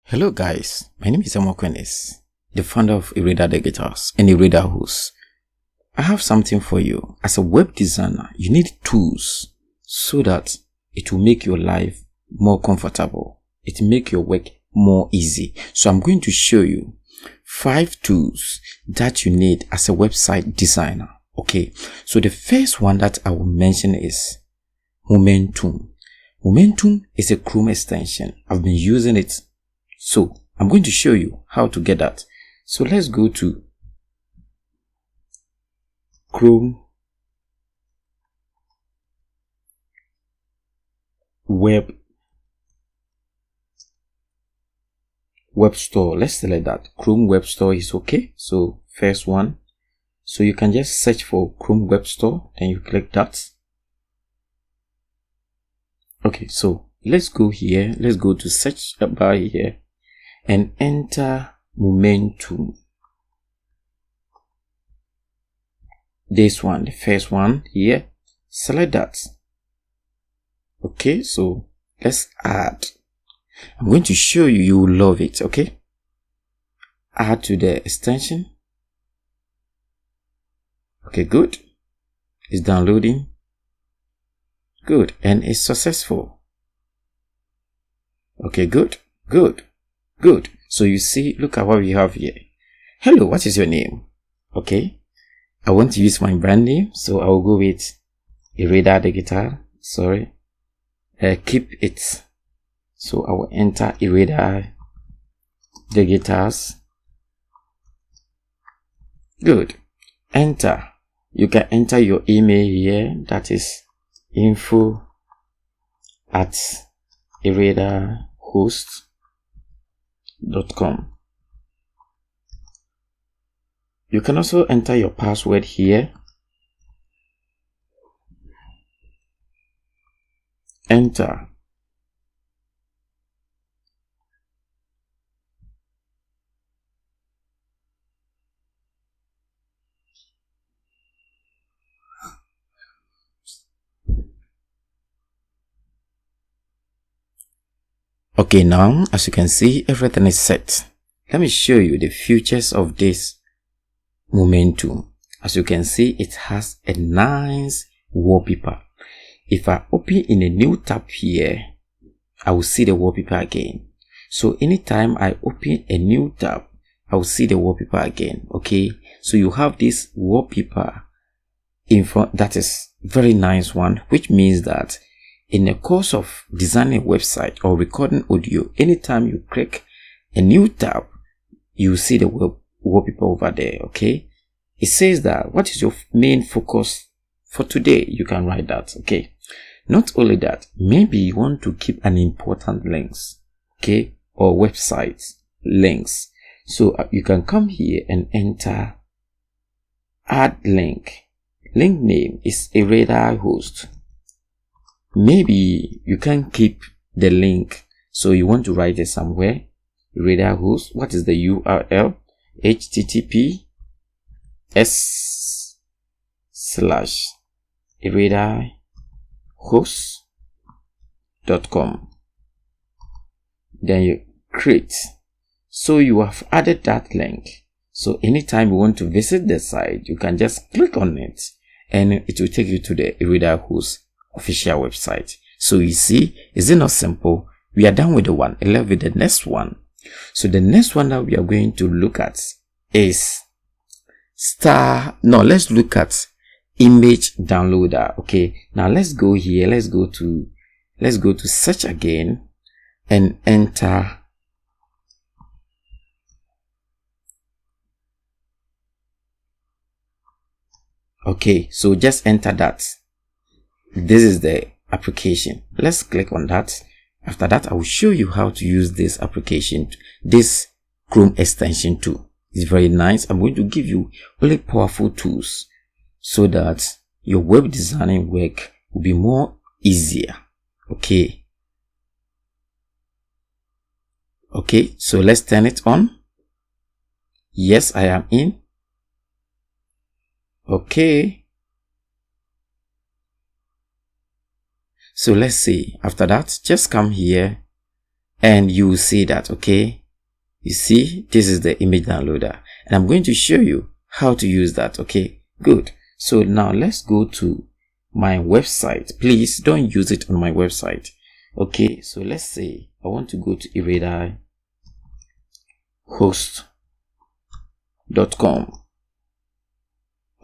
Hello guys, my name is Amokwenis, the founder of Ireda Digitals and Ireda Host. I have something for you. As a web designer, you need tools so that it will make your life more comfortable. It will make your work more easy. So I'm going to show you 5 tools that you need as a website designer. Okay, so the first one that I will mention is Momentum. Momentum is a Chrome extension. I've been using it. So I'm going to show you how to get that. So let's go to Chrome Web Store. Let's select that. Chrome Web Store is okay. So first one. So you can just search for Chrome Web Store and you click that. Okay, so let's go here. Let's go to search bar here and enter Momentum. This one, the first one here. Select that. Okay, so let's add. I'm going to show you, you will love it. Okay, add to the extension. Okay, good. It's downloading. Good, and it's successful. Okay, good. So you see, look at what we have here. Hello, what is your name? Okay, I want to use my brand name, so I will go with Ireda Digital. Sorry, keep it. So I will enter Ireda Digitals. Good. Enter. You can enter your email here. That is info@iredahost.com. You can also enter your password here. Enter. Okay, now as you can see, everything is set. Let me show you the features of this Momentum. As you can see, it has a nice wallpaper. If I open in a new tab here, I will see the wallpaper again. So anytime I open a new tab, I will see the wallpaper again. Okay, so you have this wallpaper in front. That is very nice one, which means that in the course of designing a website or recording audio, anytime you click a new tab, you see the wallpaper over there. Okay, it says that what is your main focus for today? You can write that. Okay, not only that, maybe you want to keep an important links, okay, or website links. So you can come here and enter add link. Link name is Ireda Host. Maybe you can keep the link, so you want to write it somewhere. Ireda Host. What is the URL? https://iredahost.com. Then you create. So you have added that link. So anytime you want to visit the site, you can just click on it and it will take you to the Ireda Host official website. So you see, is it not simple? We are done with the one. Let's with the next one. So the next one that we are going to look at is let's look at image downloader. Okay, now let's go here. Let's go to search again and enter okay, so just enter that. This is the application. Let's click on that. After that, I will show you how to use this application, this Chrome extension too. It's very nice. I'm going to give you really powerful tools so that your web designing work will be more easier. Okay, so let's turn it on. Yes, I am in. Okay, so let's see. After that, just come here and you will see that. Okay, you see, this is the image downloader, and I'm going to show you how to use that. Okay, good. So now let's go to my website. Please don't use it on my website. Okay, so let's say I want to go to iridihost.com.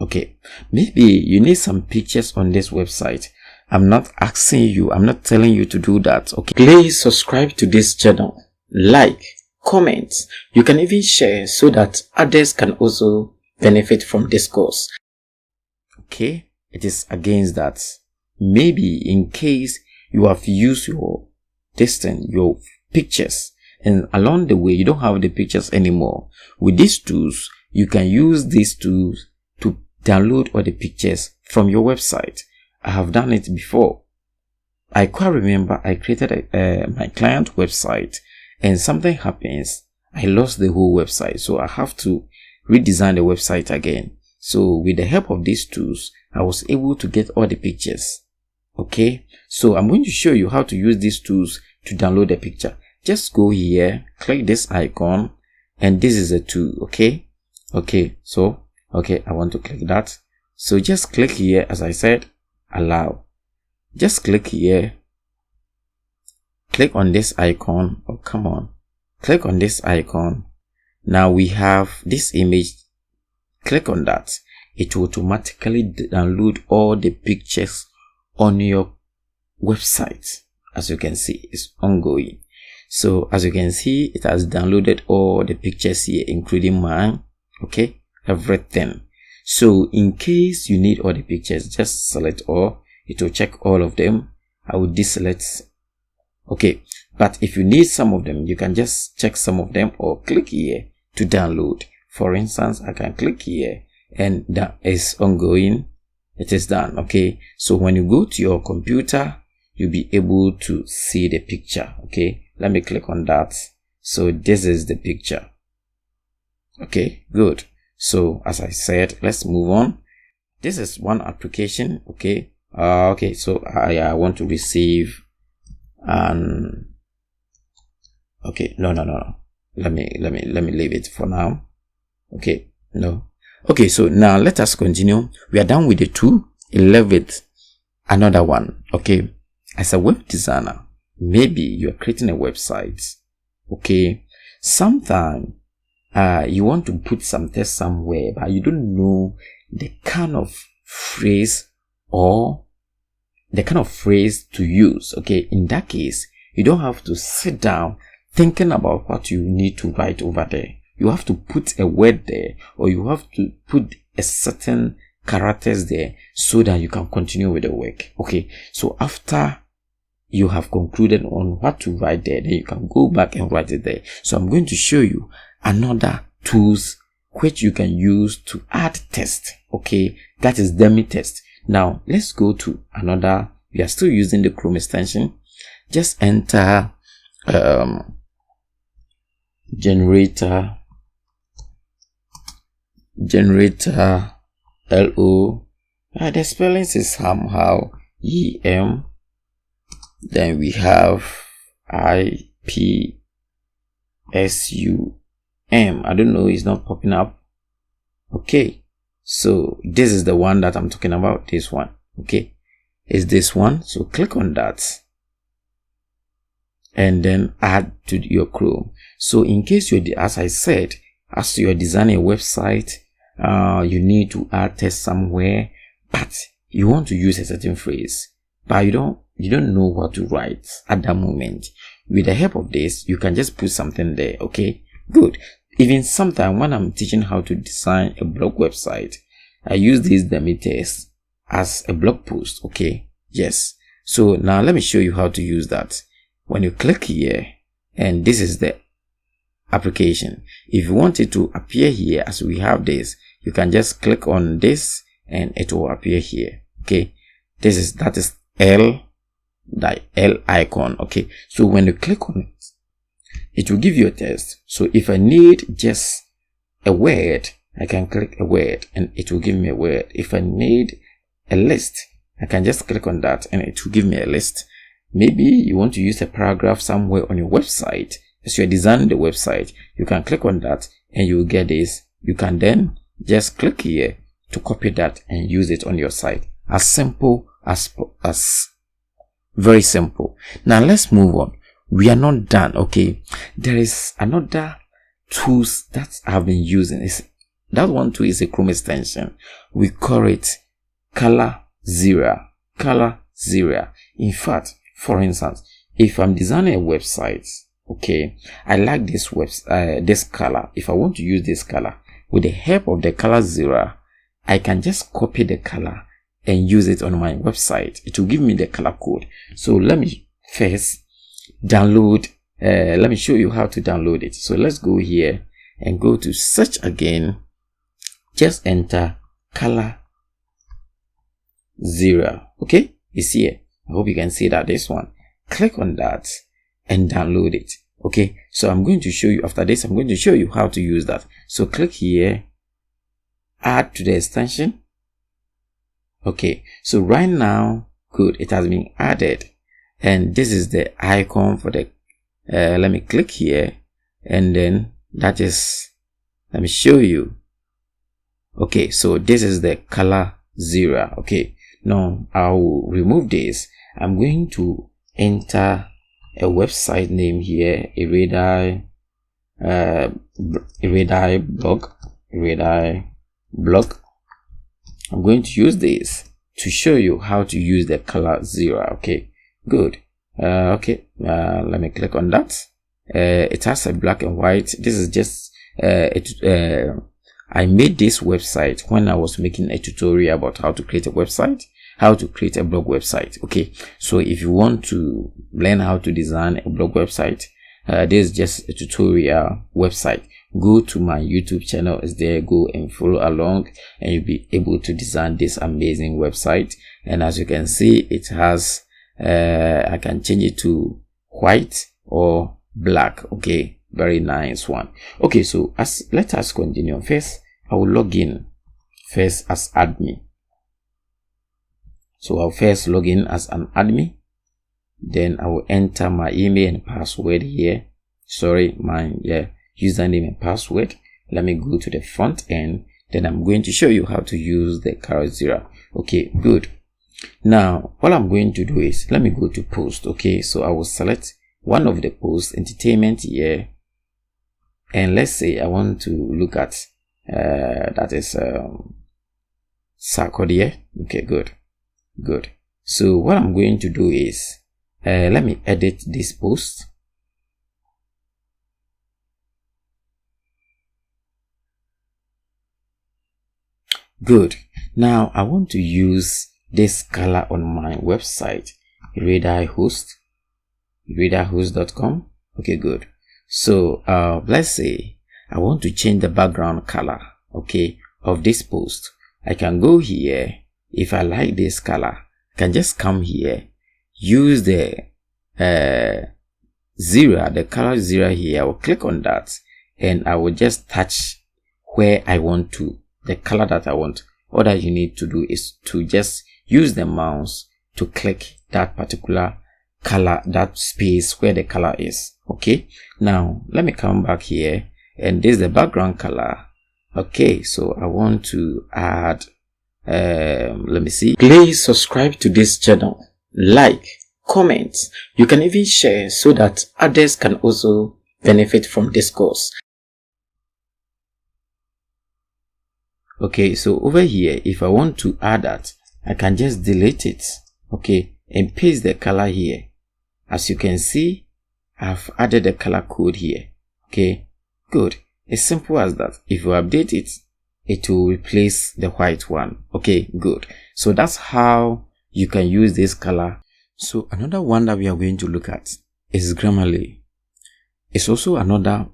Okay, maybe you need some pictures on this website. I'm not asking you, I'm not telling you to do that. Okay, please subscribe to this channel, like, comment. You can even share so that others can also benefit from this course. Okay, it is against that. Maybe in case you have used your pictures, and along the way you don't have the pictures anymore. With these tools, you can use these tools to download all the pictures from your website. I have done it before. I quite remember I created my client website, and something happens. I lost the whole website, so I have to redesign the website again. So with the help of these tools, I was able to get all the pictures. Okay, so I'm going to show you how to use these tools to download the picture. Just go here, click this icon, and this is a tool. Okay, so I want to click that. So just click here, as I said, allow. Just click here, click on this icon. Oh, come on, click on this icon. Now we have this image. Click on that. It will automatically download all the pictures on your website. As you can see, it's ongoing. So as you can see, it has downloaded all the pictures here, including mine. Okay, everything. So in case you need all the pictures, just select all. It will check all of them. I will deselect. Okay, but if you need some of them, you can just check some of them or click here to download. For instance, I can click here and that is ongoing. It is done. Okay, so when you go to your computer, you'll be able to see the picture. Okay, let me click on that. So this is the picture. Okay, good. So as I said, let's move on. This is one application. Okay, so I want to receive okay, no, let me leave it for now. Okay, no. Okay, so now let us continue. We are done with the two. Let's with another one. Okay, as a web designer, maybe you're creating a website. Okay, sometime you want to put some text somewhere, but you don't know the kind of phrase or the kind of phrase to use. Okay, in that case, you don't have to sit down thinking about what you need to write over there. You have to put a word there, or you have to put a certain characters there so that you can continue with the work. Okay, so after you have concluded on what to write there, then you can go back and write it there. So I'm going to show you another tools which you can use to add text. Okay, that is dummy text. Now let's go to another. We are still using the Chrome extension. Just enter generator LO. The spellings is somehow EM. Then we have IPSUM. I don't know, it's not popping up. Okay, so this is the one that I'm talking about. This one. Okay, is this one. So click on that and then add to your Chrome. So in case you're, as I said, as you're designing a website, you need to add text somewhere, but you want to use a certain phrase, but you don't know what to write at that moment. With the help of this, you can just put something there. Okay, good. Even sometimes when I'm teaching how to design a blog website, I use this dummy text as a blog post. Okay, yes. So now let me show you how to use that. When you click here, and this is the application. If you want it to appear here as we have this, you can just click on this and it will appear here. Okay, that is L icon. Okay, so when you click on it, it will give you a text. So if I need just a word, I can click a word and it will give me a word. If I need a list, I can just click on that and it will give me a list. maybe you want to use a paragraph somewhere on your website. As you're designing the website, you can click on that and you will get this. You can then just click here to copy that and use it on your site. As simple as very simple. Now let's move on. We are not done. Okay, there is another tools that I've been using. That one too is a Chrome extension. We call it ColorZilla. ColorZilla. In fact, for instance, if I'm designing a website, okay, I like this this color. If I want to use this color, with the help of the ColorZilla, I can just copy the color and use it on my website. It will give me the color code. So let me first download. Let me show you how to download it. So let's go here and go to search again. Just enter ColorZilla. Okay, it's here. I hope you can see that this one. Click on that and download it. Okay, so I'm going to show you after this. I'm going to show you how to use that. So click here, add to the extension. Okay, so right now, good, it has been added, and this is the icon for the let me click here, and then that is, let me show you. Okay, so this is the ColorZilla. Okay, now I will remove this. I'm going to enter a website name here, Eredeye blog. I'm going to use this to show you how to use the ColorZilla. Okay, good. Let me click on that. It has a black and white. This is just I made this website when I was making a tutorial about how to create a website, how to create a blog website. Okay, so if you want to learn how to design a blog website, this is just a tutorial website. Go to my YouTube channel, is there. Go and follow along, and you'll be able to design this amazing website. And as you can see, it has I can change it to white or black. Okay, very nice one. Okay, so let us continue. First, I will log in first as admin. So I'll first log in as an admin. Then I will enter my email and password here. Sorry, my username and password. Let me go to the front end. Then I'm going to show you how to use the ColorZilla. Okay, good. Now, what I'm going to do is, let me go to post. Okay, so I will select one of the posts, entertainment here. And let's say I want to look at, that is Sarkodie. Okay, good. Good. So what I'm going to do is, let me edit this post. Good. Now I want to use this color on my website, eredeyehost.com. Okay, good. So let's say I want to change the background color, okay, of this post. I can go here. If I like this color, I can just come here, use the Zilla, the ColorZilla here. I will click on that, and I will just touch where I want to, the color that I want. All that you need to do is to just use the mouse to click that particular color, that space where the color is. Okay, now let me come back here, and this is the background color. Okay, so I want to add, let me see. Please subscribe to this channel, like, comment. You can even share so that others can also benefit from this course. Okay, so over here, if I want to add that, I can just delete it, okay, and paste the color here. As you can see, I've added the color code here. Okay, good. It's simple as that. If you update it, it will replace the white one. Okay, good. So that's how you can use this color. So another one that we are going to look at is Grammarly. It's also another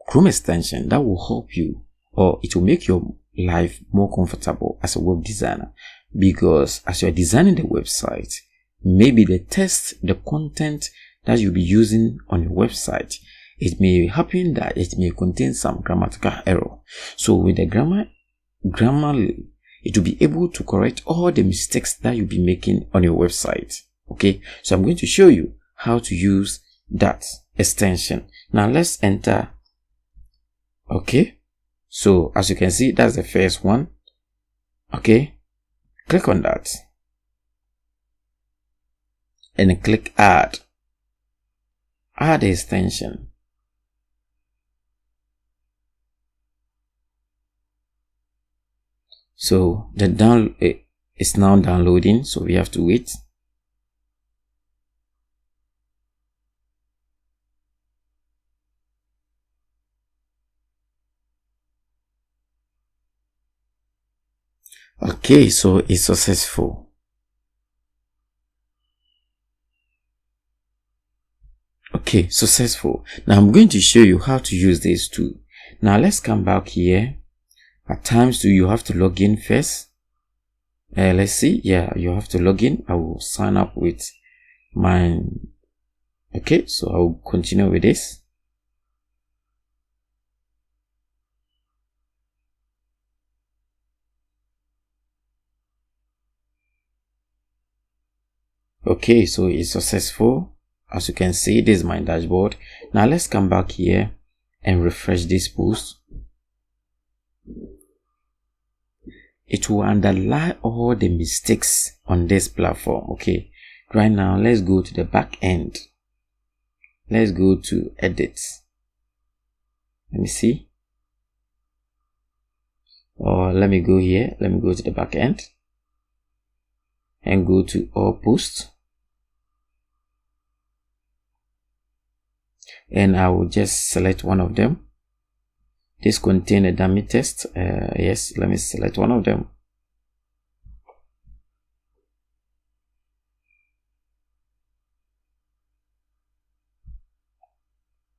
Chrome extension that will help you, or it will make your life more comfortable as a web designer, because as you're designing the website, maybe the text, the content that you'll be using on your website, it may happen that it may contain some grammatical error. So with the Grammarly, it will be able to correct all the mistakes that you'll be making on your website. Okay, so I'm going to show you how to use that extension. Now let's enter. Okay, so as you can see, that's the first one. Okay, click on that and click add the extension. So the download is now downloading, so we have to wait. Okay, so it's successful. Okay, successful. Now I'm going to show you how to use this too. Now let's come back here. At times do you have to log in first? Let's see. Yeah, you have to log in. I will sign up with mine. Okay, so I will continue with this. Okay, so it's successful. As you can see, this is my dashboard. Now let's come back here and refresh this post. It will underline all the mistakes on this platform. Okay, right now let's go to the back end. Let's go to edit. Let me see. Or let me go here. Let me go to the back end and go to all posts. And I will just select one of them. This contains a dummy test. Yes, let me select one of them.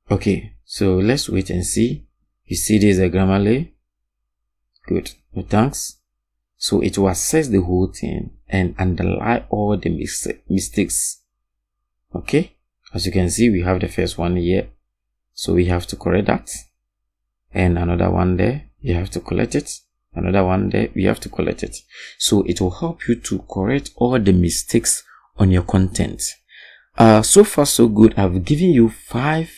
Okay, so let's wait and see. You see this is a Grammarly. Good. No thanks. So it will assess the whole thing and underline all the mistakes. Okay, as you can see, we have the first one here, so we have to correct that, and another one there, you have to collect it, another one there, we have to collect it. So it will help you to correct all the mistakes on your content. So far so good. I've given you 5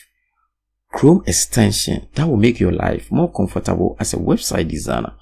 Chrome extensions that will make your life more comfortable as a website designer.